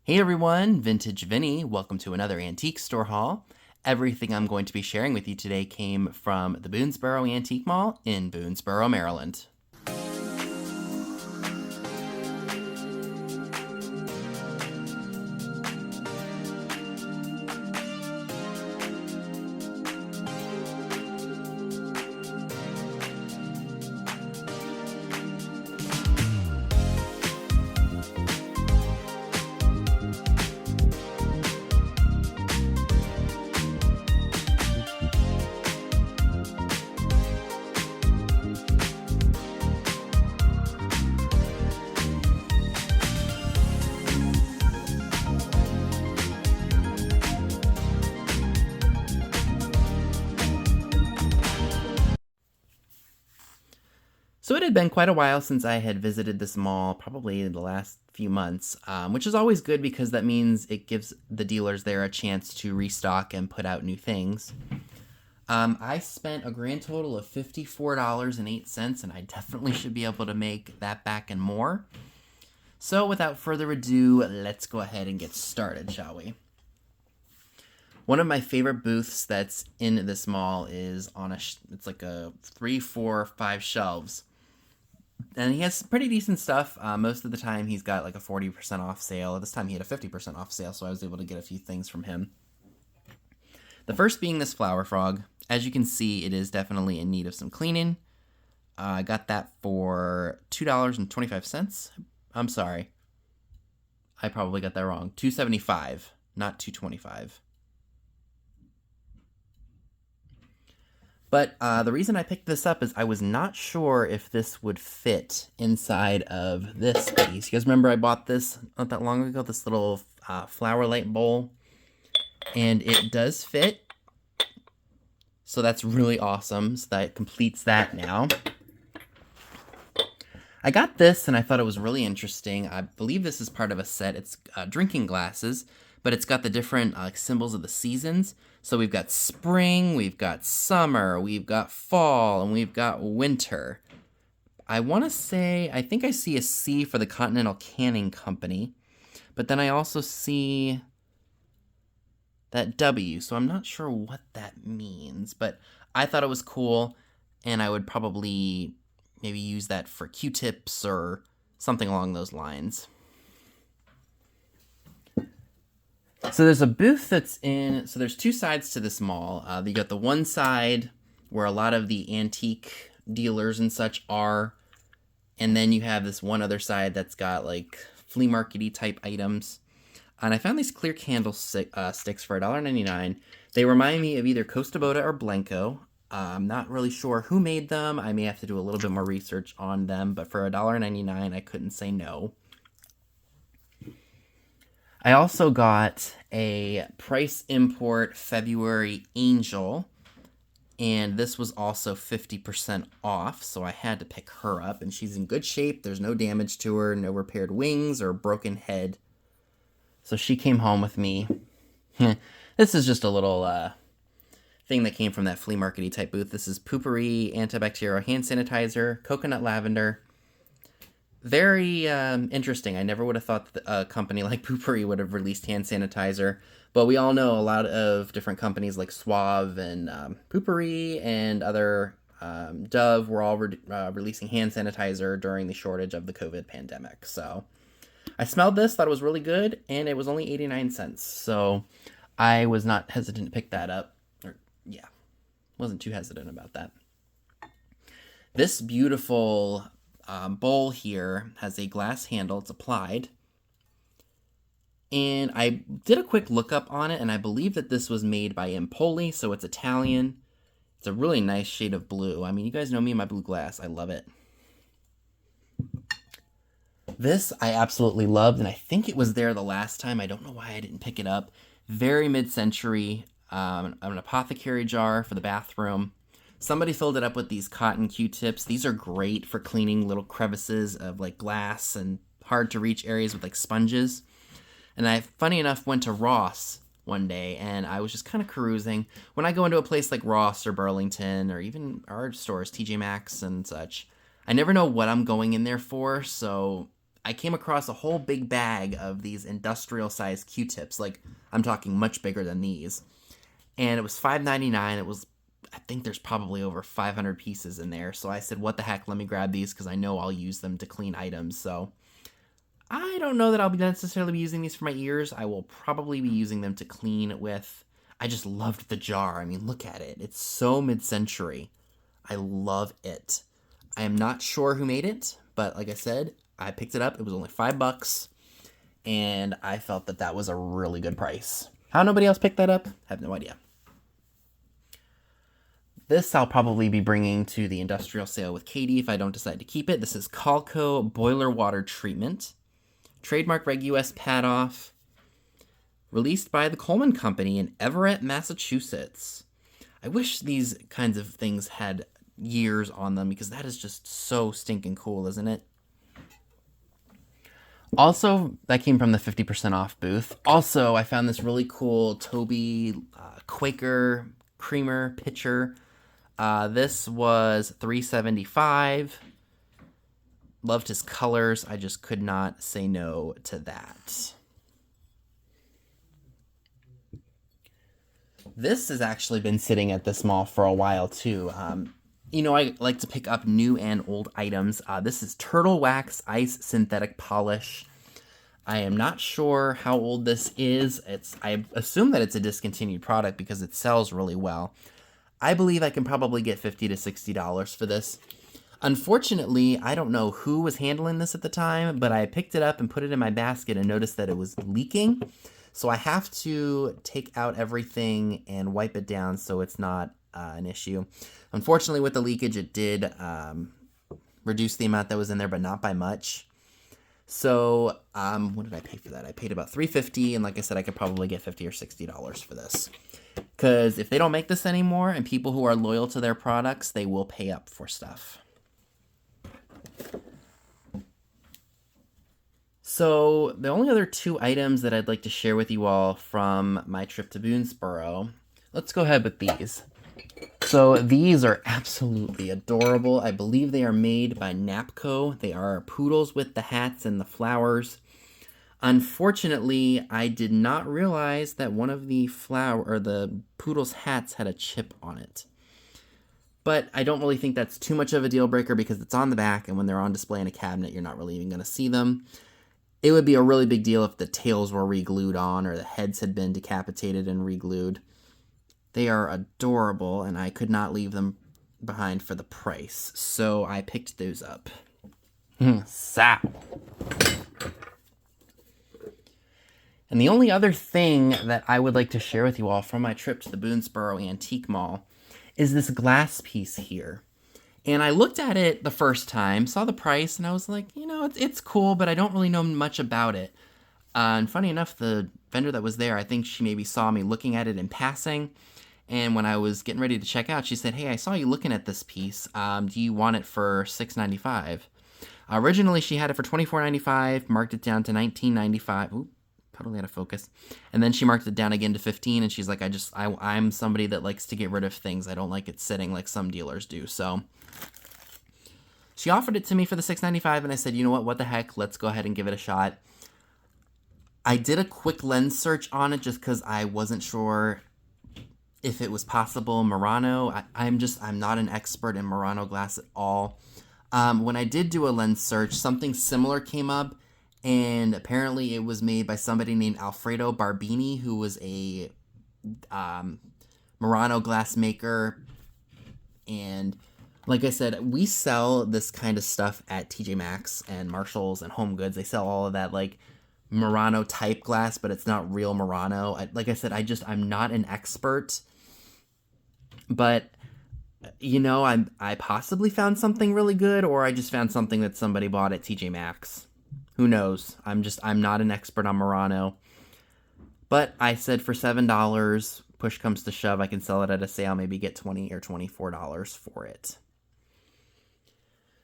Hey everyone, Vintage Vinny. Welcome to another antique store haul. Everything I'm going to be sharing with you today came from the Boonesboro Antique Mall in Boonesboro, Maryland. So it had been quite a while since I had visited this mall, probably in the last few months, which is always good because that means it gives the dealers there a chance to restock and put out new things. I spent a grand total of $54.08, and I definitely should be able to make that back and more. So without further ado, let's go ahead and get started, shall we? One of my favorite booths that's in this mall is on it's like a 3, 4, 5 shelves. And he has pretty decent stuff. Most of the time he's got like a 40% off sale. This time he had a 50% off sale, so I was able to get a few things from him. The first being this flower frog. As you can see, it is definitely in need of some cleaning. I got that for $2.25. I'm sorry. I probably got that wrong. $2.75, not $2.25. But the reason I picked this up is I was not sure if this would fit inside of this piece. You guys remember I bought this not that long ago, this little flower light bowl? And it does fit. So that's really awesome. So that completes that now. I got this and I thought it was really interesting. I believe this is part of a set. It's drinking glasses, but it's got the different symbols of the seasons. So we've got spring, we've got summer, we've got fall, and we've got winter. I want to say, I think I see a C for the Continental Canning Company, but then I also see that W, so I'm not sure what that means, but I thought it was cool, and I would probably maybe use that for Q-tips or something along those lines. So there's a booth that's in, so there's two sides to this mall. You got the one side where a lot of the antique dealers and such are, and then you have this one other side that's got like flea market-y type items. And I found these clear candlesticks for $1.99. They remind me of either Costa Boda or Blanco. I'm not really sure who made them. I may have to do a little bit more research on them, but for $1.99, I couldn't say no. I also got a Price Import February Angel, and this was also 50% off, so I had to pick her up, and she's in good shape. There's no damage to her, no repaired wings or broken head. So she came home with me. This is just a little thing that came from that flea market-y type booth. This is Poopery antibacterial hand sanitizer, coconut lavender. Very interesting. I never would have thought that a company like Poopery would have released hand sanitizer, but we all know a lot of different companies like Suave and Poopery and other Dove were all releasing hand sanitizer during the shortage of the COVID pandemic. So I smelled this, thought it was really good, and it was only 89 cents. So I was not hesitant to pick that up. Wasn't too hesitant about that. This beautiful bowl here has a glass handle. It's applied. And I did a quick lookup on it, and I believe that this was made by Empoli, so it's Italian. It's a really nice shade of blue. I mean, you guys know me and my blue glass. I love it. This I absolutely loved, and I think it was there the last time. I don't know why I didn't pick it up. Very mid-century. An apothecary jar for the bathroom. Somebody filled it up with these cotton Q-tips. These are great for cleaning little crevices of like glass and hard to reach areas with like sponges. And I, funny enough, went to Ross one day and I was just kind of cruising. When I go into a place like Ross or Burlington or even our stores, TJ Maxx and such, I never know what I'm going in there for. So I came across a whole big bag of these industrial-sized Q-tips. Like, I'm talking much bigger than these. And it was $5.99. It was, I think there's probably over 500 pieces in there. So I said, what the heck, let me grab these because I know I'll use them to clean items. So I don't know that I'll necessarily be using these for my ears. I will probably be using them to clean with. I just loved the jar. I mean, look at it. It's so mid-century. I love it. I am not sure who made it, but like I said, I picked it up. It was only $5, and I felt that that was a really good price. How nobody else picked that up? I have no idea. This I'll probably be bringing to the industrial sale with Katie if I don't decide to keep it. This is Calco Boiler Water Treatment. Trademark Reg US Pad-Off. Released by the Coleman Company in Everett, Massachusetts. I wish these kinds of things had years on them because that is just so stinking cool, isn't it? Also, that came from the 50% off booth. Also, I found this really cool Toby Quaker creamer pitcher. This was $3.75. Loved his colors. I just could not say no to that. This has actually been sitting at this mall for a while too. You know, I like to pick up new and old items. This is Turtle Wax Ice Synthetic Polish. I am not sure how old this is. I assume that it's a discontinued product because it sells really well. I believe I can probably get $50 to $60 for this. Unfortunately, I don't know who was handling this at the time, but I picked it up and put it in my basket and noticed that it was leaking. So I have to take out everything and wipe it down so it's not an issue. Unfortunately, with the leakage, it did reduce the amount that was in there, but not by much. So what did I pay for that? I paid about $3.50, and like I said, I could probably get $50 or $60 for this. Because if they don't make this anymore, and people who are loyal to their products, they will pay up for stuff. So the only other two items that I'd like to share with you all from my trip to Boonesboro, let's go ahead with these. So these are absolutely adorable. I believe they are made by Napco. They are poodles with the hats and the flowers. Unfortunately, I did not realize that one of the the poodle's hats had a chip on it. But I don't really think that's too much of a deal breaker because it's on the back, and when they're on display in a cabinet, you're not really even going to see them. It would be a really big deal if the tails were re-glued on or the heads had been decapitated and re-glued. They are adorable, and I could not leave them behind for the price, so I picked those up. Sap. And the only other thing that I would like to share with you all from my trip to the Boonesboro Antique Mall is this glass piece here. And I looked at it the first time, saw the price, and I was like, you know, it's cool, but I don't really know much about it. And funny enough, the vendor that was there, I think she maybe saw me looking at it in passing. And when I was getting ready to check out, she said, hey, I saw you looking at this piece. Do you want it for $6.95? Originally, she had it for $24.95, marked it down to $19.95. Oop, totally out of focus. And then she marked it down again to $15, and she's like, I'm somebody that likes to get rid of things. I don't like it sitting like some dealers do. So she offered it to me for the $6.95, and I said, you know what the heck? Let's go ahead and give it a shot. I did a quick lens search on it just because I wasn't sure if it was possible. Murano, I'm not an expert in Murano glass at all. When I did do a lens search, something similar came up, and apparently it was made by somebody named Alfredo Barbini, who was a Murano glass maker. And like I said, we sell this kind of stuff at TJ Maxx and Marshalls and Home Goods. They sell all of that like Murano type glass, but it's not real Murano. Like I said, I'm not an expert, but you know, I possibly found something really good, or I just found something that somebody bought at TJ Maxx. Who knows? I'm not an expert on Murano. But I said for $7, push comes to shove, I can sell it at a sale, maybe get $20 or $24 for it.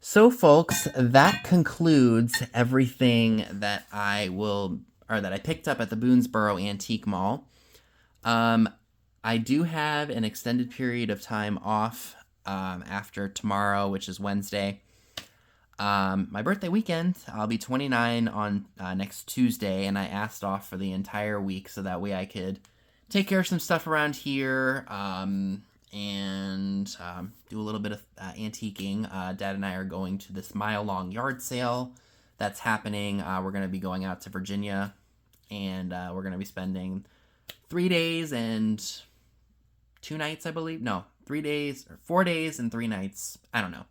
So folks, that concludes everything that I picked up at the Boonesboro Antique Mall. I do have an extended period of time off after tomorrow, which is Wednesday. My birthday weekend, I'll be 29 on next Tuesday, and I asked off for the entire week so that way I could take care of some stuff around here and do a little bit of antiquing. Dad and I are going to this mile-long yard sale that's happening. We're going to be going out to Virginia, and we're going to be spending 3 days and 2 nights, I believe. No, 3 days or 4 days and 3 nights. I don't know.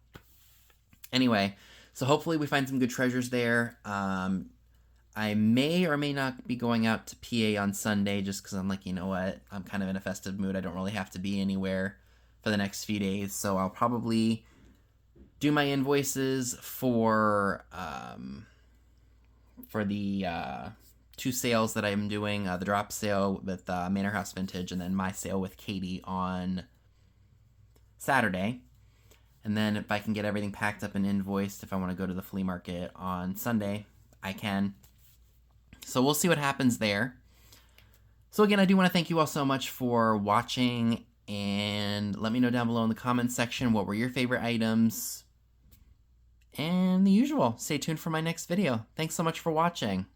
Anyway, so hopefully we find some good treasures there. I may or may not be going out to PA on Sunday just because I'm like, you know what? I'm kind of in a festive mood. I don't really have to be anywhere for the next few days. So I'll probably do my invoices for the 2 sales that I'm doing. The drop sale with Manor House Vintage and then my sale with Katie on Saturday. And then if I can get everything packed up and invoiced, if I want to go to the flea market on Sunday, I can. So we'll see what happens there. So again, I do want to thank you all so much for watching, and let me know down below in the comments section what were your favorite items. And the usual, stay tuned for my next video. Thanks so much for watching.